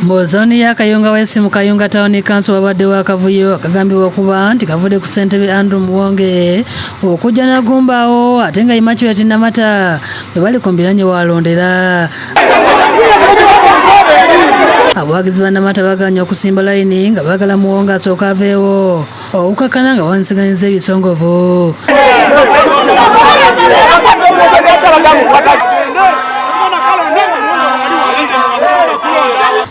Mbozoni ya Kayunga West mu Kayunga Town Council wabadde wa kavuyo akagambibwa kuba nti kavudde ku ssentebe Andrew Muwonge okujja n'agumbaawo ate nga Immaculate Namata bwe bali ku mbiranye walondera. Abawagizi ba Namata baganya okusimba layini nga baagala Muwonge asooka aveewo okukkakkana nga wansiganyiza ebisongovu.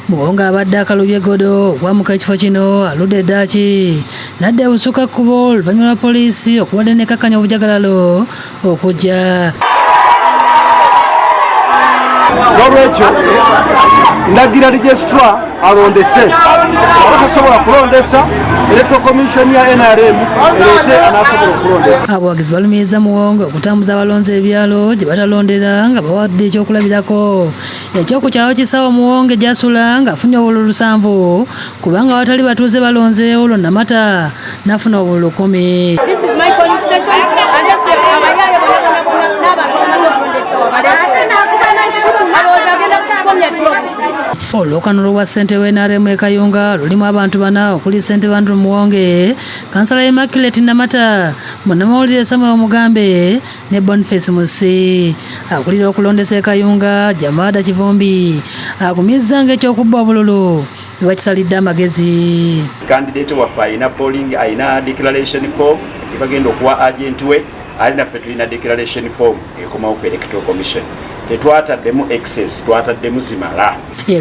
Muwonge abadde akalubye godo okwamuka ekifo kino aludde eddaaki nadde busukka kkubo oluvannyuma lwa poliisi okubadde nekkakkanya obujagalalo okujja. N'olwekyo ndagira Registrar alondese abatasobola kulondesa Electoral Commission ya NRM ereete anaasobola okulondesa. Abawagizi balumiriza Muwonge okutambuza abalonzi ebyalo gye batalondera nga bawadde ekyokulabirako ekyokukyalo kisaawa Muwonge gy'asula ng'afunye obululu 7 kubanga watali batuuze balonze olwo Namata n'afuna obululu 10. Olukano lwa ssente w'NRM e Kayunga lulimu abantu bana okuli ssentebe Andrew Muwonge, kansala Immaculate Namata, munnamawulire Samuel Mugambe ne Boniface Musi. Akulira okulondesa e Kayunga Jamada Kivumbi akumizza ng'ekyokubba obululu bakisalidde amagezi. Candidate waffe alina polling alina declaration form bagenda okuwa agent we alina ffe tulina declaration form ekomawo ku Electoral Commission. Tetwataddemu excess twataddemu zimala.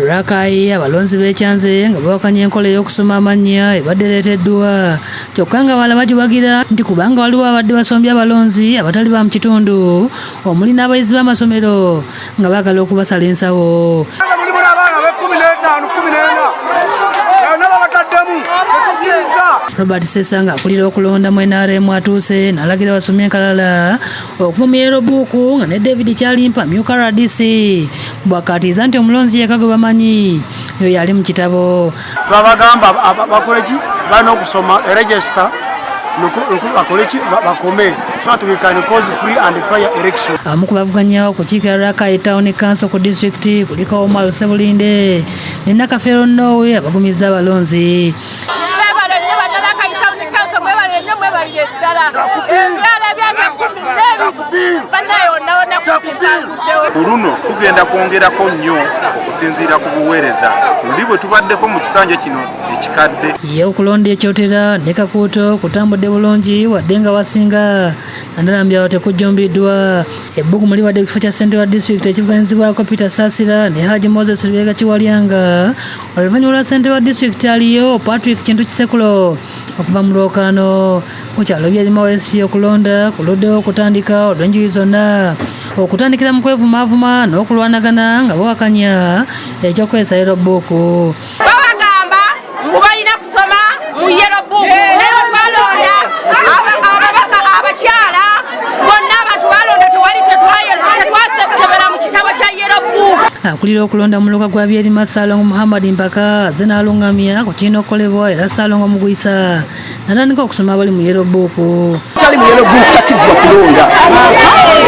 Rakai abalonzi b'ekyanze nga bawakanya enkola ey'okusoma amannya ebadde ereeteddwa kyokka nga bala bagiwagira nti kubanga waliwo abadde basombye abalonzi abatali ba mu kitundu omuli n'abayizi b'amasomero nga baagala okubasala ensawo. Robert Sesanga akulira okulonda mu NRM atuuse n'alagira basomye enkalala okuva mu Yellow Book nga ne David Kyalimpa myuka RDC bwakatiza nti omulonzi yekka gwe bamanyi yo yali mu kitabo. Twabagamba bakoleki balina okusoma register bakoleki bakome so that we can cause free and fair election. Abamu ku bavuganya okukiikira Rakai Town Council ku district kuliko Omar Sebulinde ne Nakafero Nowe abagumiza abalonzi. Kuruno tugenda kwongerako nnyo okusinziira ku buweereza luli bwe tubaddeko mu kisanja kino ekikadde. Ye okulonda ekyotera ne Kakuuto kutambudde bulungi wadde nga wasinga Nandalambyawo tekujjumbiddwa. Ebbugumu liwadde ekifo kya ssentebe wa district ekivuganyizibwako Peter Saasira ne Haji Moses Lubega Kiwalyanga oluvannyuma lwa ssentebe wa district aliyo Patrick Kintu Kisekulo okuva mu lwokaano ku kyalo by'erima wesi okulonda kuluddewo okutandika olw'enjuyi zonna okutandikira mu kwevumaavuma n'okulwanagana nga bawakanya ekyokwesa Yellow Book. Babagamba mbu balina kusoma mu Yellow Book naye twalonda ababaka abakyala bonna abantu balonda tewali tetwasebera mu kitabo kya Yellow Book. Akulira okulonda mu luka gwa byerima Ssalongo Muhammad Mpaka aze n'alungamya ku kirina okukolebwa era Ssalongo Mugwisa natandika okusoma abali mu Yellow Book. Tali mu Yellow Book takirizibwa kulonda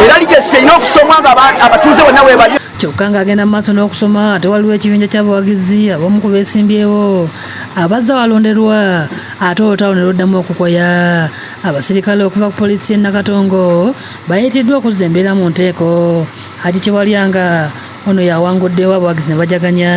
era ligesi erina okusomwa nga abatuuze bonna weebali. Kyokka ng'agenda mu maaso n'okusoma ate waliwo ekibinja ky'abawagizi ab'omu ku beesimbyewo abazza walonderwa ate olutalo ne luddamu okukoya. Abasirikale okuva ku poliisi y'e Nakatongo bayitiddwa okuzza embeera mu nteeko. Haji Kiwalyanga ono yawanguddewo abawagizi ne bajaganya.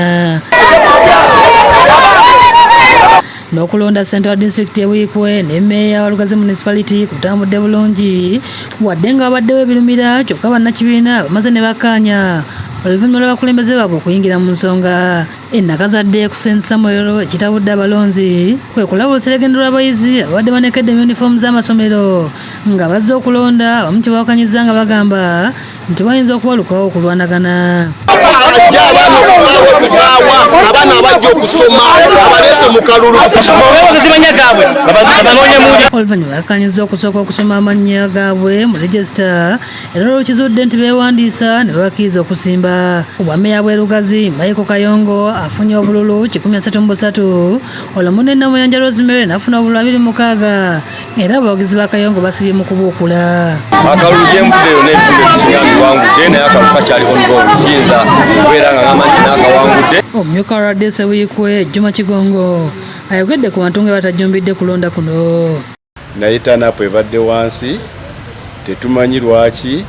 N'okulonda ssentebe wa disitulikiti eBuikwe ne mmeeya wa Lugazi municipality kutambudde bulungi wadde nga babaddewo ebirumira kyokka bannakibiina bamaze ne bakkaanya oluvannyuma lw'abakulembeze baabwe okuyingira mu nsonga. Ennakazadde ku St. Samuel ekitabudde abalonzi kwe kulaba oluseregendo lw'abayizi abadde banekedde mu yunifoomu z'amasomero nga bazze okulonda abamu kye bawakanyiza nga bagamba nti bayinza okubalukawo okulwanagana. Abaana abajja okusoma abaleese mu kalulu oluvannyuma bakkanyiza okusooka okusoma amannya gaabwe mu regisita era olwekizudde nti beewandiisa ne babakkiriza okusimba. Obwammeeya bw'e Lugazi Michael Kayongo afunye obululu 133 Olamunde Namuyanja Rosemary n'afuna obululu 26 era abawagizi ba Kayongo basibye mu kubuukula. Akalulu gye nvuddeyo n'ebitundu ebisinga mbiwangudde naye akalulu kakyali ongoing kiyinza okubeera nga ng'amazzi n'akawangudde. Omumyuka wa RDC Buikwe Juma Kigongo ayogedde ku bantu nga batajumbidde kulonda kuno. Naye TANAPU ebadde wansi tetumanyi lwaki